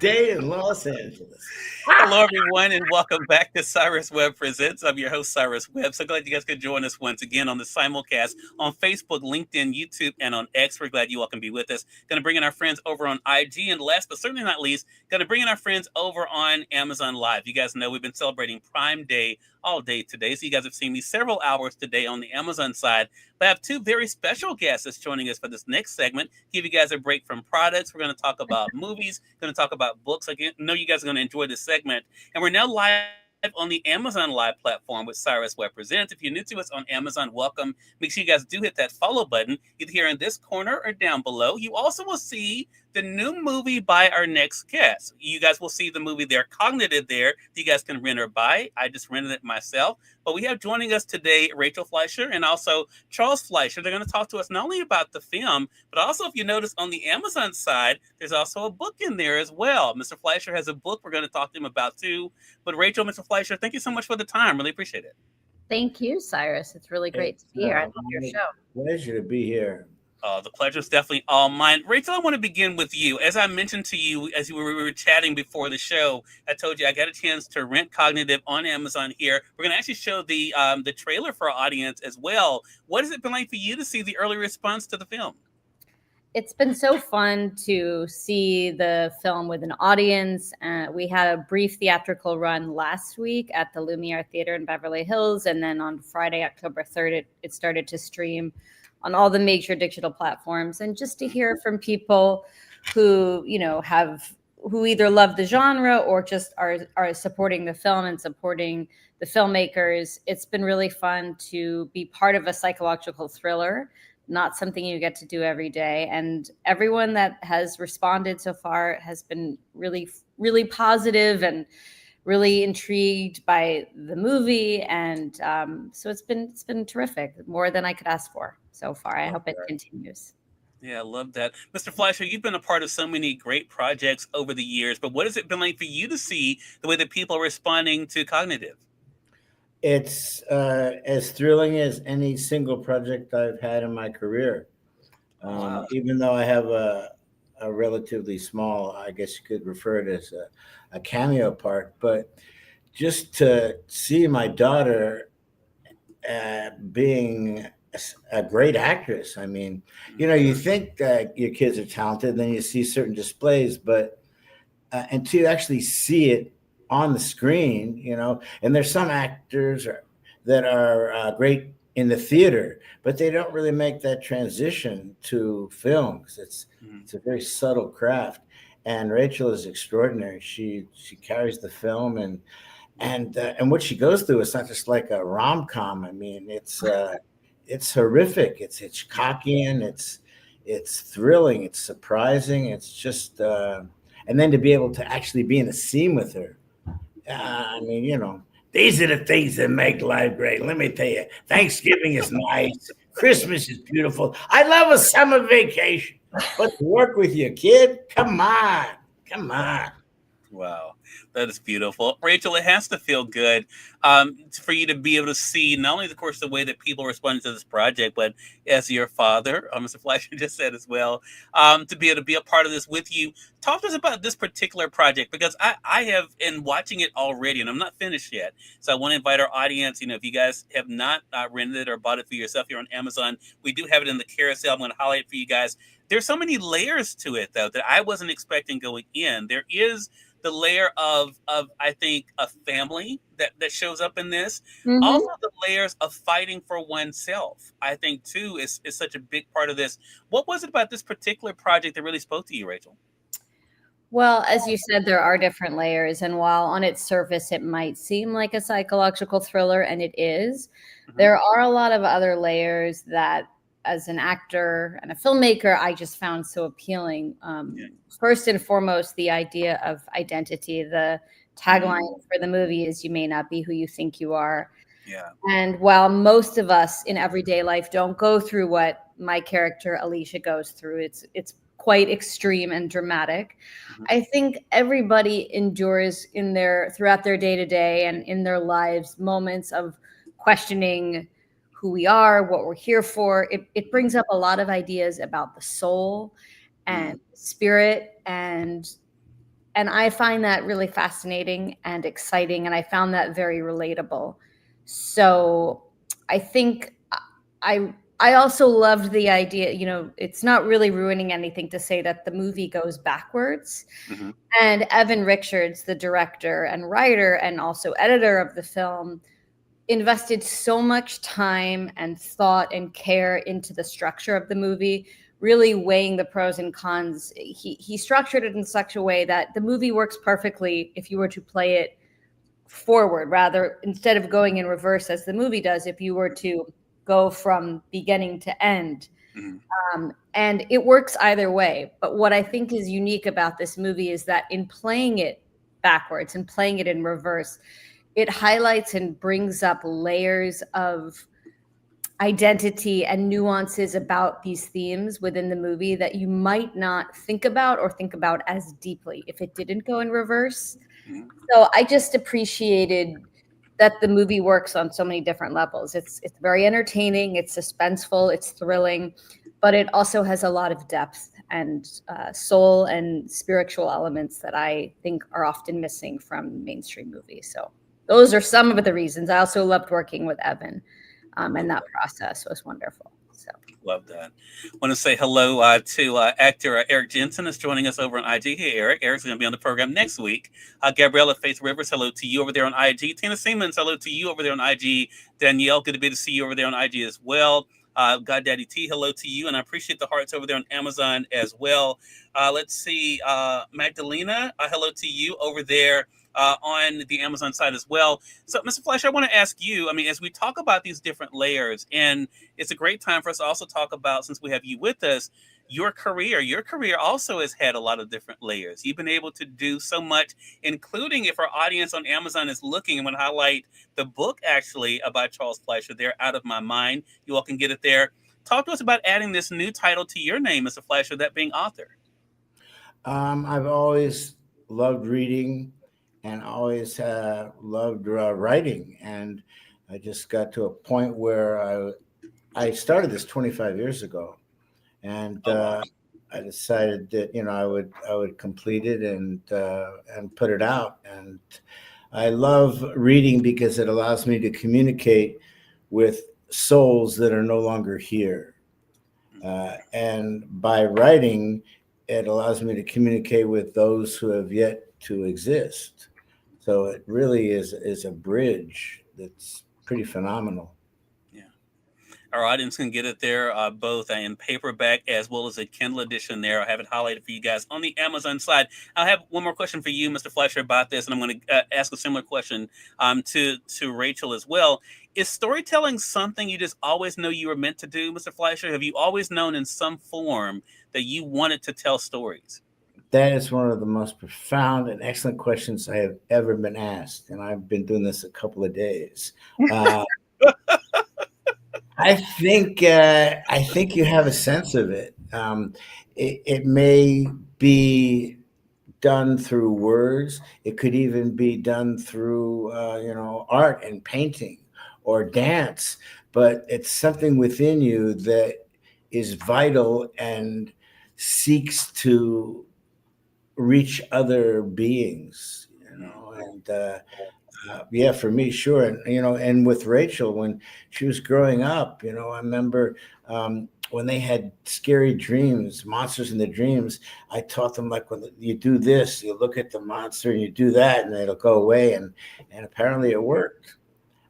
day in Los Angeles. Hello, everyone, and welcome back to Cyrus Webb Presents. I'm your host, Cyrus Webb. So glad you guys could join us once again on the simulcast on Facebook, LinkedIn, YouTube, and on X. We're glad you all can be with us. Going to bring in our friends over on IG, and last but certainly not least, going to bring in our friends over on Amazon Live. You guys know we've been celebrating Prime Day all day today, so you guys have seen me several hours today on the Amazon side. But I have two very special guests that's joining us for this next segment. Give you guys a break from products. We're going to talk about movies, going to talk about books. I know you guys are going to enjoy this segment. And we're now live on the Amazon Live platform with Cyrus Webb Presents. If you're new to us on Amazon, welcome. Make sure you guys do hit that follow button either here in this corner or down below. You also will see the new movie by our next guest. You guys will see the movie there, Cognitive, there. You guys can rent or buy. I just rented it myself. But we have joining us today Rachel Fleischer and also Charles Fleischer. They're going to talk to us not only about the film, but also, if you notice on the Amazon side, there's also a book in there as well. Mr. Fleischer has a book we're going to talk to him about too. But Rachel, Mr. Fleischer, thank you so much for the time. Really appreciate it. Thank you, Cyrus. It's really great to be here. I love your show. Pleasure to be here. The pleasure is definitely all mine. Rachel, I want to begin with you. As I mentioned to you, as we were chatting before the show, I told you I got a chance to rent Cognitive on Amazon here. We're going to actually show the trailer for our audience as well. What has it been like for you to see the early response to the film? It's been so fun to see the film with an audience. We had a brief theatrical run last week at the Lumiere Theater in Beverly Hills. And then on Friday, October 3rd, it started to stream on all the major digital platforms. And just to hear from people who, who either love the genre or just are supporting the film and supporting the filmmakers, it's been really fun to be part of a psychological thriller, not something you get to do every day. And everyone that has responded so far has been really, really positive and really intrigued by the movie. And so it's been terrific, more than I could ask for so far. I hope it continues. Yeah, I love that. Mr. Fleischer, you've been a part of so many great projects over the years, but what has it been like for you to see the way that people are responding to Cognitive? It's as thrilling as any single project I've had in my career. Wow. Even though I have a relatively small, I guess you could refer it as a cameo part, but just to see my daughter being a great actress. I mean, you think that your kids are talented, then you see certain displays, but and to actually see it on the screen, and there's some actors that are great in the theater, but they don't really make that transition to film because it's a very subtle craft. And Rachel is extraordinary. She carries the film, and what she goes through is not just like a rom-com. I mean, it's horrific. It's Hitchcockian. It's thrilling. It's surprising. It's just and then to be able to actually be in a scene with her. I mean, these are the things that make life great. Let me tell you, Thanksgiving is nice. Christmas is beautiful. I love a summer vacation. But to work with your kid, come on. Wow, that is beautiful. Rachel, it has to feel good for you to be able to see not only, of course, the way that people responded to this project, but as your father, Mr. Fleischer just said as well, to be able to be a part of this with you. Talk to us about this particular project, because I have been watching it already, and I'm not finished yet. So I want to invite our audience, if you guys have not rented it or bought it for yourself here on Amazon, we do have it in the carousel. I'm going to highlight it for you guys. There's so many layers to it, though, that I wasn't expecting going in. There is the layer of I think a family that shows up in this. Mm-hmm. Also the layers of fighting for oneself, I think too is such a big part of this. What was it about this particular project that really spoke to you, Rachel? Well, as you said, there are different layers, and while on its surface it might seem like a psychological thriller, and it is, there are a lot of other layers that, as an actor and a filmmaker, I just found so appealing. First and foremost, the idea of identity. The tagline for the movie is "You may not be who you think you are." Yeah. And while most of us in everyday life don't go through what my character Alicia goes through, it's quite extreme and dramatic. I think everybody endures throughout their day-to-day and in their lives moments of questioning who we are, what we're here for. It brings up a lot of ideas about the soul and spirit and And I find that really fascinating and exciting, and I found that very relatable. So I think I also loved the idea, it's not really ruining anything to say that the movie goes backwards. Mhm. And Evan Richards, the director and writer and also editor of the film, invested so much time and thought and care into the structure of the movie, really weighing the pros and cons. He structured it in such a way that the movie works perfectly if you were to play it forward, rather, instead of going in reverse as the movie does, if you were to go from beginning to end. Mhm. And it works either way. But what I think is unique about this movie is that in playing it backwards and playing it in reverse, it highlights and brings up layers of identity and nuances about these themes within the movie that you might not think about or think about as deeply if it didn't go in reverse. Mhm. So I just appreciated that the movie works on so many different levels. It's very entertaining, it's suspenseful, it's thrilling, but it also has a lot of depth and soul and spiritual elements that I think are often missing from mainstream movies. So those are some of the reasons. I also loved working with Evan, and that process was wonderful. So. Love that. Want to say hello to actor Eric Jensen is joining us over on IG. Hey, Eric. Eric's going to be on the program next week. Gabriella Faith Rivers, hello to you over there on IG. Tina Siemens, hello to you over there on IG. Danielle, good to be to see you over there on IG as well. Goddaddy T, hello to you. And I appreciate the hearts over there on Amazon as well. Let's see. Magdalena, hello to you over there on the Amazon side as well. So, Mr. Fleischer, I want to ask you, I mean, as we talk about these different layers, and it's a great time for us to also talk about, since we have you with us, your career. Your career also has had a lot of different layers. You've been able to do so much, including, if our audience on Amazon is looking, I'm going to highlight the book actually about Charles Fleischer there, Out of My Mind. You all can get it there. Talk to us about adding this new title to your name, Mr. Fleischer, that being author. I've always loved reading and always loved writing. And I just got to a point where I started this 25 years ago, and Oh, wow. I decided that I would complete it and put it out. And I love reading because it allows me to communicate with souls that are no longer here. And by writing, it allows me to communicate with those who have yet to exist. So it really is a bridge that's pretty phenomenal. Yeah. Our audience can get it there, both in paperback as well as a Kindle edition there. I have it highlighted for you guys on the Amazon side. I have one more question for you, Mr. Fleischer, about this, and I'm going to ask a similar question to Rachel as well. Is storytelling something you just always know you were meant to do, Mr. Fleischer? Have you always known in some form that you wanted to tell stories? That is one of the most profound and excellent questions I have ever been asked, and I've been doing this a couple of days. I think you have a sense of it. It may be done through words. It could even be done through art and painting or dance. But it's something within you that is vital and seeks to reach other beings. Yeah, for me, sure. And and with Rachel, when she was growing up, I remember when they had scary dreams, monsters in the dreams. I taught them, like, when you do this, you look at the monster and you do that, and it'll go away. And apparently it worked.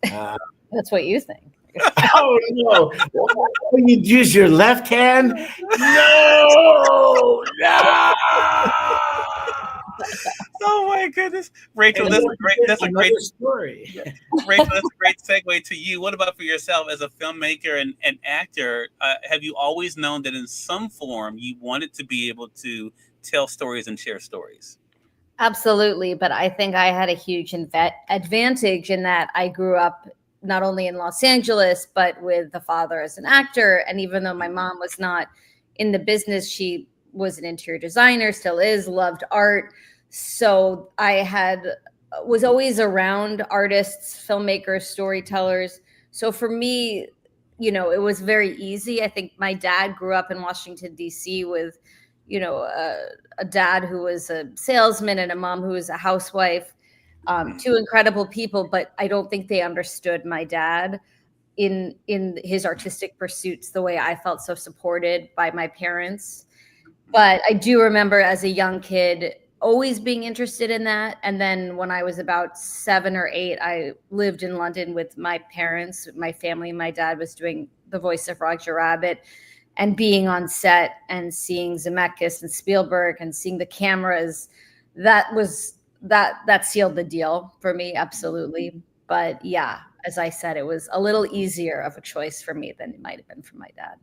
That's what you think. Oh no! You use your left hand? No! No! Oh my goodness, Rachel, And that's a great story. Rachel, that's a great segue to you. What about for yourself as a filmmaker and actor? Have you always known that in some form you wanted to be able to tell stories and share stories? Absolutely. But I think I had a huge advantage in that I grew up not only in Los Angeles, but with the father as an actor. And even though my mom was not in the business, she was an interior designer, still is, loved art. So I was always around artists, filmmakers, storytellers. So for me, it was very easy. I think my dad grew up in Washington, D.C. with, a dad who was a salesman and a mom who was a housewife, two incredible people, but I don't think they understood my dad in his artistic pursuits the way I felt so supported by my parents. But I do remember as a young kid always being interested in that. And then when I was about 7 or 8, I lived in London with my parents, my family. My dad was doing the voice of Roger Rabbit, and being on set and seeing Zemeckis and Spielberg and seeing the cameras, that sealed the deal for me. Absolutely. But yeah, as I said, it was a little easier of a choice for me than it might have been for my dad.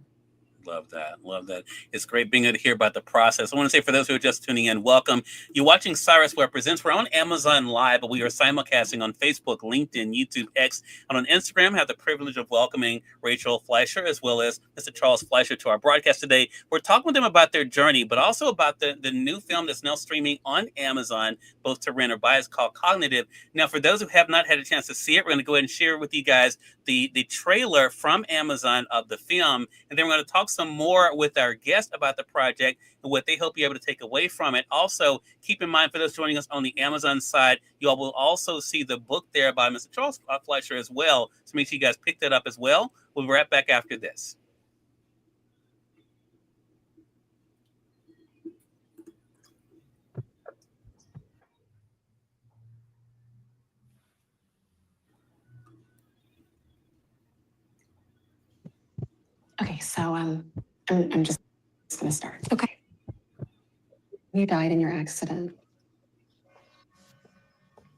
Love that. Love that. It's great being able to hear about the process. I want to say for those who are just tuning in, welcome. You're watching Cyrus Webb Presents. We're on Amazon Live, but we are simulcasting on Facebook, LinkedIn, YouTube, X, and on Instagram. I have the privilege of welcoming Rachel Fleischer as well as Mr. Charles Fleischer to our broadcast today. We're talking with them about their journey, but also about the new film that's now streaming on Amazon, both to rent or buy. It's called Cognitive. Now, for those who have not had a chance to see it, we're going to go ahead and share with you guys the trailer from Amazon of the film, and then we're going to talk some more with our guest about the project and what they hope you're able to take away from it. Also, keep in mind for those joining us on the Amazon side, you all will also see the book there by Mr. Charles Fleischer as well. So make sure you guys pick that up as well. We'll be right back after this. Okay, so I'm just gonna start. Okay. You died in your accident.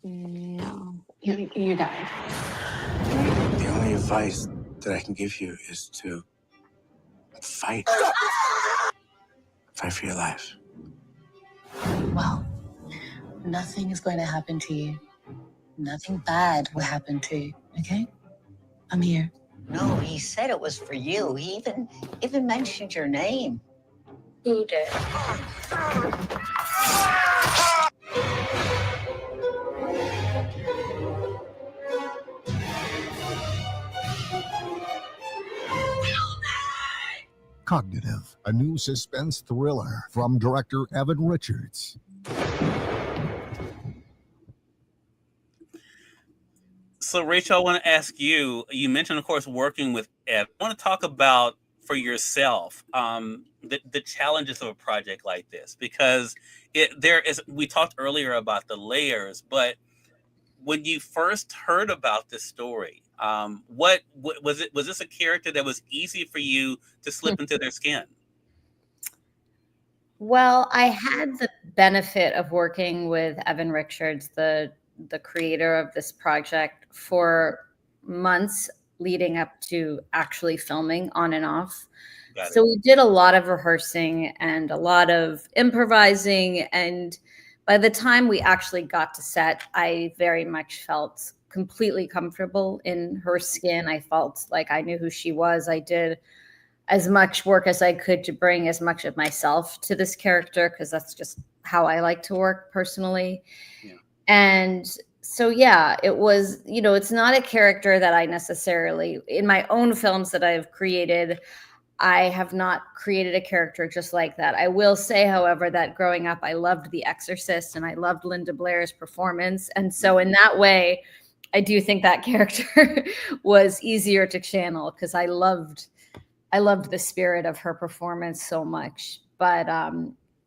No. You died. The only advice that I can give you is to fight. Fight for your life. Well, nothing is going to happen to you. Nothing bad will happen to you, okay? I'm here. No, he said it was for you. He even mentioned your name. Who did? Cognitive, a new suspense thriller from director Evan Richards. So, Rachel, I want to ask you, you mentioned, of course, working with Ed. I want to talk about, for yourself, the challenges of a project like this, because we talked earlier about the layers, but when you first heard about this story, what was it? Was this a character that was easy for you to slip into their skin? Well, I had the benefit of working with Evan Richards, the creator of this project, for months leading up to actually filming on and off. So we did a lot of rehearsing and a lot of improvising. And by the time we actually got to set, I very much felt completely comfortable in her skin. I felt like I knew who she was. I did as much work as I could to bring as much of myself to this character, because that's just how I like to work personally. Yeah. And so, yeah, it was, it's not a character that I necessarily, in my own films that I've created, I have not created a character just like that. I will say, however, that growing up, I loved The Exorcist and I loved Linda Blair's performance. And so in that way, I do think that character was easier to channel, because I loved the spirit of her performance so much. But,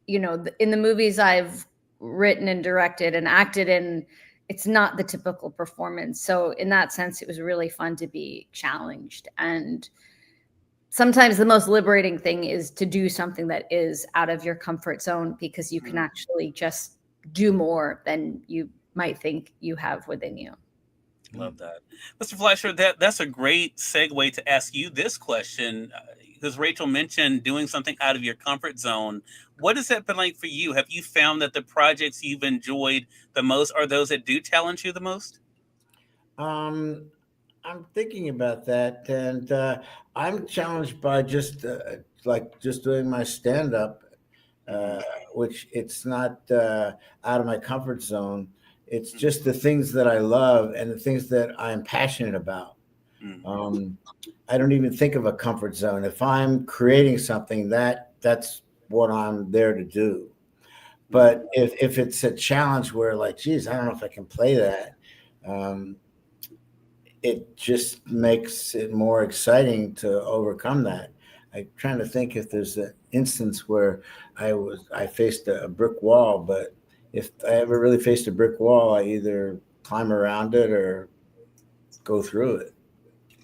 in the movies I've written and directed and acted in, it's not the typical performance. So in that sense, it was really fun to be challenged. And sometimes the most liberating thing is to do something that is out of your comfort zone, because you can actually just do more than you might think you have within you. Love that. Mr. Fleischer, that's a great segue to ask you this question, because Rachel mentioned doing something out of your comfort zone. What has that been like for you? Have you found that the projects you've enjoyed the most are those that do challenge you the most? I'm thinking about that, and I'm challenged by just doing my stand-up, which it's not out of my comfort zone. It's just the things that I love and the things that I'm passionate about. I don't even think of a comfort zone. If I'm creating something, that's what I'm there to do. But if it's a challenge where like, geez, I don't know if I can play that, it just makes it more exciting to overcome that. I'm trying to think if there's an instance where I faced a brick wall, but if I ever really faced a brick wall, I either climb around it or go through it.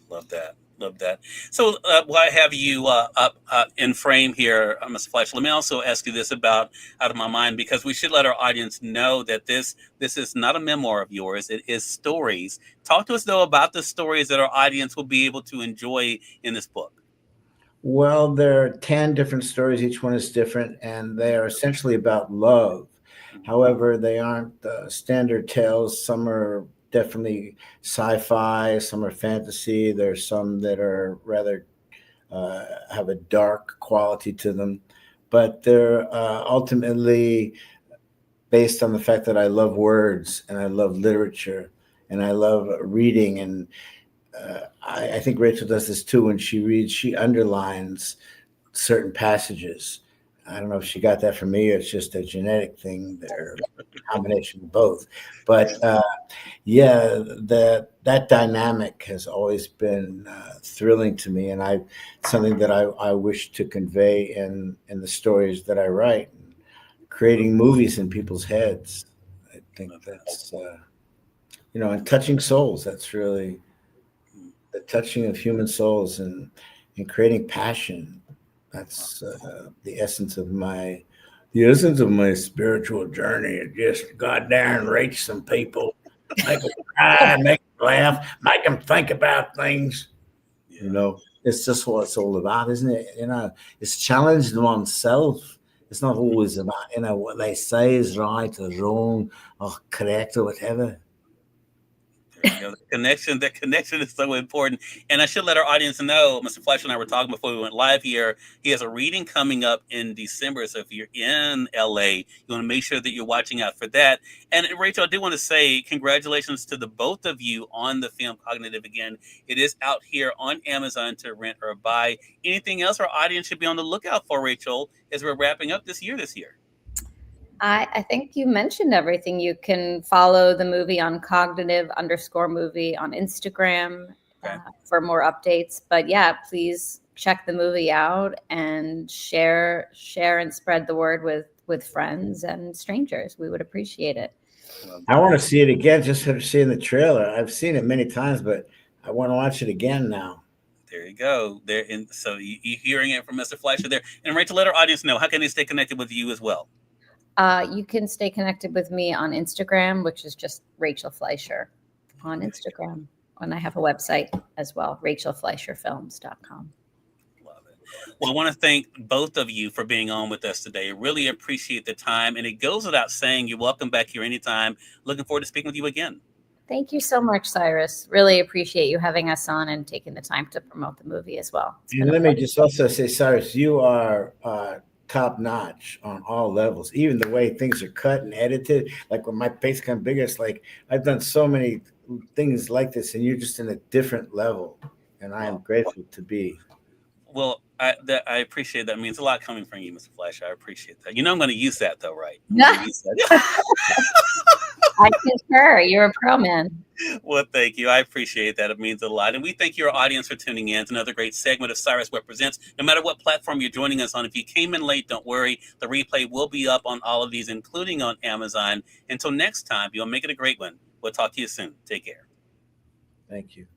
Love that. Love that. So while I have you up in frame here, Mr. Fleischer, let me also ask you this about Out of My Mind, because we should let our audience know that this is not a memoir of yours. It is stories. Talk to us, though, about the stories that our audience will be able to enjoy in this book. Well, there are 10 different stories. Each one is different, and they are essentially about love. However, they aren't standard tales. Some are definitely sci-fi, some are fantasy. There's some that are rather have a dark quality to them, but they're ultimately based on the fact that I love words and I love literature and I love reading. And I think Rachel does this too. When she reads, she underlines certain passages. I don't know if she got that from me or it's just a genetic thing there, a combination of both. But yeah, that dynamic has always been thrilling to me, and something that I wish to convey in the stories that I write, creating movies in people's heads. I think that's and touching souls. That's really the touching of human souls and creating passion. That's the essence of my spiritual journey. Just goddamn reach some people, make them cry, make them laugh, make them think about things. It's just what it's all about, isn't it? It's challenging oneself. It's not always about what they say is right or wrong or correct or whatever. The connection is so important. And I should let our audience know, Mr. Fleischer and I were talking before we went live here. He has a reading coming up in December. So if you're in LA, you want to make sure that you're watching out for that. And Rachel, I do want to say congratulations to the both of you on the film Cognitive Again. It is out here on Amazon to rent or buy. Anything else our audience should be on the lookout for, Rachel, as we're wrapping up this year? I think you mentioned everything. You can follow the movie on cognitive_movie on Instagram for more updates. But yeah, please check the movie out and share and spread the word with friends and strangers. We would appreciate it. I want to see it again just after seeing the trailer. I've seen it many times, but I want to watch it again now. There you go. So you're hearing it from Mr. Fleischer there. And Rachel, let our audience know, how can they stay connected with you as well? You can stay connected with me on Instagram, which is just Rachel Fleischer on Instagram. And I have a website as well, rachelfleischerfilms.com. Love it. Well, I want to thank both of you for being on with us today. I really appreciate the time. And it goes without saying, you're welcome back here anytime. Looking forward to speaking with you again. Thank you so much, Cyrus. Really appreciate you having us on and taking the time to promote the movie as well. And let me just also say, Cyrus, you are top notch on all levels, even the way things are cut and edited. Like when my face got bigger, it's like I've done so many things like this, and you're just in a different level. And I am grateful to be. Well, I appreciate that. It means a lot coming from you, Mr. Fleischer. I appreciate that. I'm going to use that, though, right? I concur. You're a pro, man. Well, thank you. I appreciate that. It means a lot. And we thank your audience for tuning in to another great segment of Cyrus Webb Presents. No matter what platform you're joining us on, if you came in late, don't worry. The replay will be up on all of these, including on Amazon. Until next time, you'll make it a great one. We'll talk to you soon. Take care. Thank you.